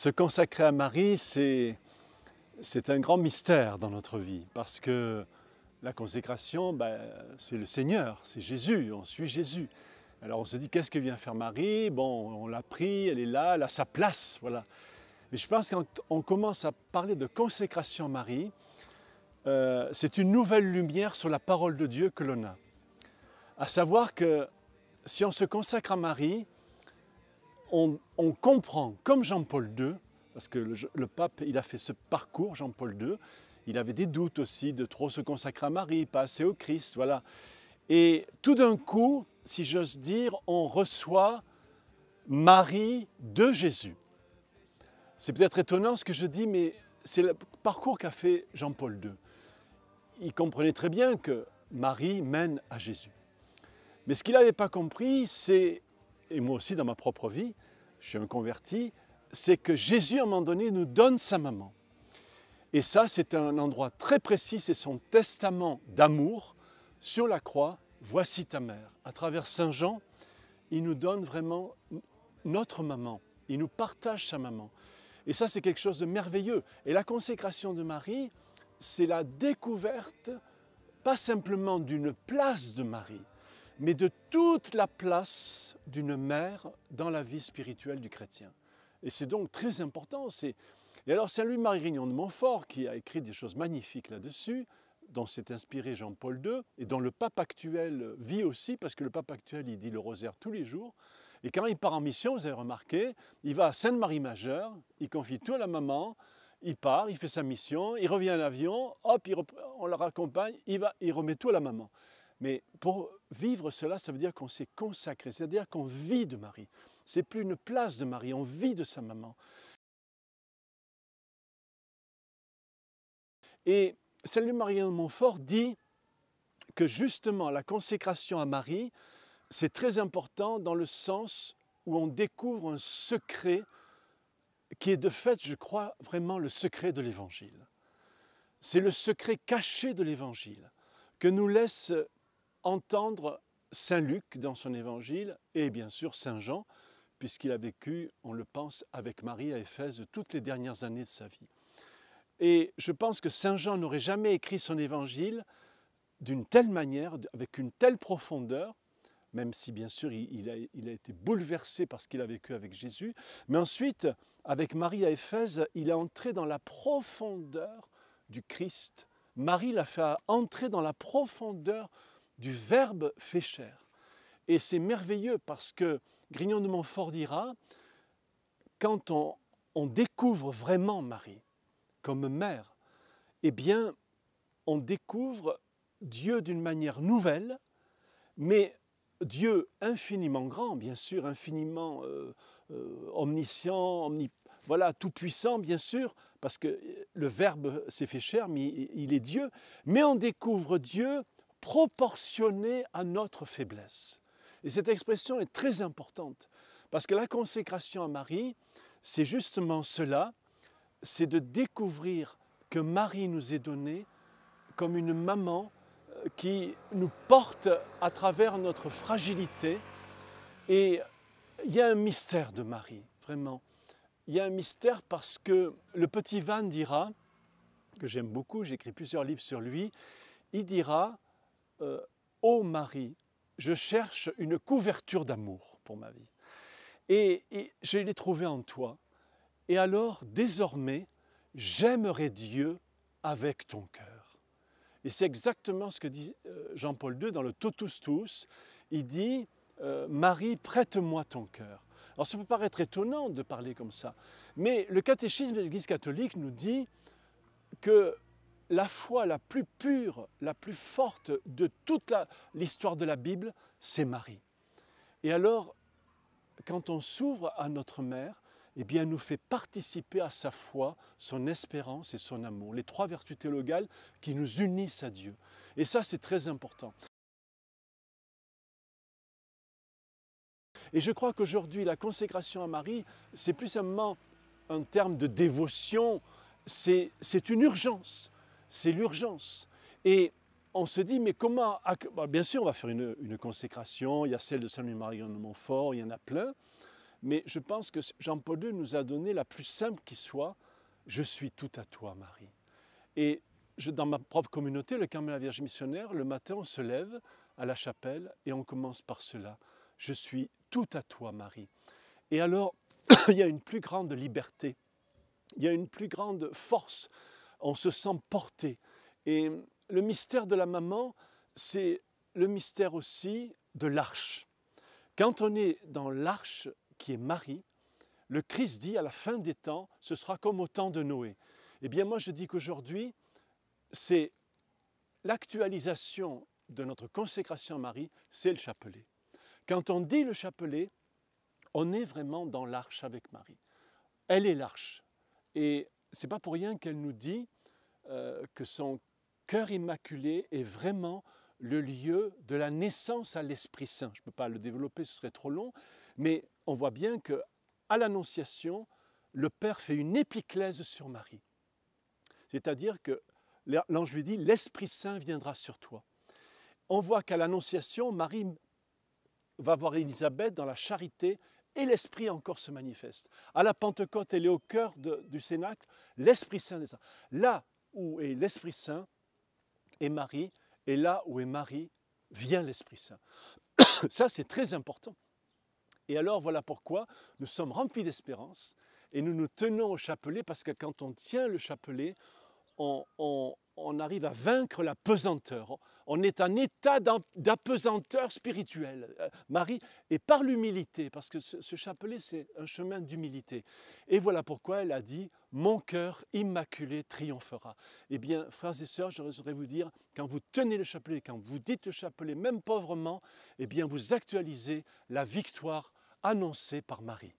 Se consacrer à Marie, c'est un grand mystère dans notre vie parce que la consécration, c'est le Seigneur, c'est Jésus, on suit Jésus. Alors on se dit, qu'est-ce que vient faire Marie? Bon, on l'a pris, elle est là, elle a sa place, voilà. Mais je pense que quand on commence à parler de consécration à Marie, c'est une nouvelle lumière sur la parole de Dieu que l'on a. À savoir que si on se consacre à Marie, on comprend, comme Jean-Paul II, parce que le pape, il a fait ce parcours, Jean-Paul II, il avait des doutes aussi de trop se consacrer à Marie, pas assez au Christ, voilà. Et tout d'un coup, si j'ose dire, on reçoit Marie de Jésus. C'est peut-être étonnant ce que je dis, mais c'est le parcours qu'a fait Jean-Paul II. Il comprenait très bien que Marie mène à Jésus. Mais ce qu'il n'avait pas compris, c'est, et moi aussi dans ma propre vie, je suis un converti, c'est que Jésus, à un moment donné, nous donne sa maman. Et ça, c'est un endroit très précis, c'est son testament d'amour sur la croix. Voici ta mère. À travers Saint Jean, il nous donne vraiment notre maman. Il nous partage sa maman. Et ça, c'est quelque chose de merveilleux. Et la consécration de Marie, c'est la découverte, pas simplement d'une place de Marie, mais de toute la place d'une mère dans la vie spirituelle du chrétien. Et c'est donc très important. Et alors Saint Louis-Marie Grignon de Montfort, qui a écrit des choses magnifiques là-dessus, dont s'est inspiré Jean-Paul II, et dont le pape actuel vit aussi, parce que le pape actuel, il dit le rosaire tous les jours. Et quand il part en mission, vous avez remarqué, il va à Sainte-Marie-Majeure, il confie tout à la maman, il part, il fait sa mission, il revient à l'avion, hop, on le raccompagne, il remet tout à la maman. Mais pour vivre cela, ça veut dire qu'on s'est consacré, c'est-à-dire qu'on vit de Marie. Ce n'est plus une place de Marie, on vit de sa maman. Et Saint Louis-Marie de Montfort dit que justement la consécration à Marie, c'est très important dans le sens où on découvre un secret qui est de fait, je crois, vraiment le secret de l'Évangile. C'est le secret caché de l'Évangile que nous laisse entendre Saint Luc dans son Évangile et bien sûr Saint Jean, puisqu'il a vécu, on le pense, avec Marie à Éphèse toutes les dernières années de sa vie. Et je pense que Saint Jean n'aurait jamais écrit son Évangile d'une telle manière, avec une telle profondeur, même si bien sûr il a été bouleversé par ce qu'il a vécu avec Jésus, mais ensuite, avec Marie à Éphèse, il est entré dans la profondeur du Christ. Marie l'a fait entrer dans la profondeur du Verbe fait chair. Et c'est merveilleux parce que Grignon de Montfort dira, quand on découvre vraiment Marie comme mère, eh bien, on découvre Dieu d'une manière nouvelle, mais Dieu infiniment grand, bien sûr, infiniment omniscient, voilà, tout-puissant, bien sûr, parce que le Verbe s'est fait chair, mais il est Dieu. Mais on découvre Dieu proportionné à notre faiblesse. Et cette expression est très importante, parce que la consécration à Marie, c'est justement cela, c'est de découvrir que Marie nous est donnée comme une maman qui nous porte à travers notre fragilité. Et il y a un mystère de Marie, vraiment. Il y a un mystère parce que le petit Van dira, que j'aime beaucoup, j'ai écrit plusieurs livres sur lui, il dira « Ô Marie, je cherche une couverture d'amour pour ma vie. Et je l'ai trouvée en toi. Et alors, désormais, j'aimerai Dieu avec ton cœur. » Et c'est exactement ce que dit Jean-Paul II dans le Totus Tuus. Il dit « Marie, prête-moi ton cœur ». Alors ça peut paraître étonnant de parler comme ça, mais le catéchisme de l'Église catholique nous dit que la foi la plus pure, la plus forte de toute l'histoire de la Bible, c'est Marie. Et alors, quand on s'ouvre à notre mère, eh bien, elle nous fait participer à sa foi, son espérance et son amour. Les trois vertus théologales qui nous unissent à Dieu. Et ça, c'est très important. Et je crois qu'aujourd'hui, la consécration à Marie, c'est plus simplement un terme de dévotion, c'est une urgence, c'est l'urgence. Et on se dit, mais comment... Bien sûr, on va faire une consécration, il y a celle de Saint Louis-Marie de Montfort, il y en a plein, mais je pense que Jean-Paul II nous a donné la plus simple qui soit, « Je suis tout à toi, Marie ». Et dans ma propre communauté, le Carmel de la Vierge missionnaire, le matin, on se lève à la chapelle et on commence par cela. « Je suis tout à toi, Marie ». Et alors, il y a une plus grande liberté, il y a une plus grande force, on se sent porté. Et le mystère de la maman, c'est le mystère aussi de l'arche. Quand on est dans l'arche qui est Marie, le Christ dit à la fin des temps, ce sera comme au temps de Noé. Eh bien moi je dis qu'aujourd'hui, c'est l'actualisation de notre consécration à Marie, c'est le chapelet. Quand on dit le chapelet, on est vraiment dans l'arche avec Marie. Elle est l'arche. Et ce n'est pas pour rien qu'elle nous dit que son cœur immaculé est vraiment le lieu de la naissance à l'Esprit Saint. Je ne peux pas le développer, ce serait trop long, mais on voit bien qu'à l'Annonciation, le Père fait une épiclèse sur Marie. C'est-à-dire que l'ange lui dit « l'Esprit Saint viendra sur toi ». On voit qu'à l'Annonciation, Marie va voir Élisabeth dans la charité et l'Esprit encore se manifeste. À la Pentecôte, elle est au cœur du Cénacle, l'Esprit Saint descend. Là où est l'Esprit Saint est Marie, et là où est Marie, vient l'Esprit Saint. Ça, c'est très important. Et alors, voilà pourquoi nous sommes remplis d'espérance et nous nous tenons au chapelet, parce que quand on tient le chapelet, on arrive à vaincre la pesanteur. On est en état d'apesanteur spirituelle. Marie, et par l'humilité, parce que ce chapelet, c'est un chemin d'humilité. Et voilà pourquoi elle a dit « Mon cœur immaculé triomphera ». Eh bien, frères et sœurs, je voudrais vous dire, quand vous tenez le chapelet, quand vous dites le chapelet, même pauvrement, eh bien, vous actualisez la victoire annoncée par Marie.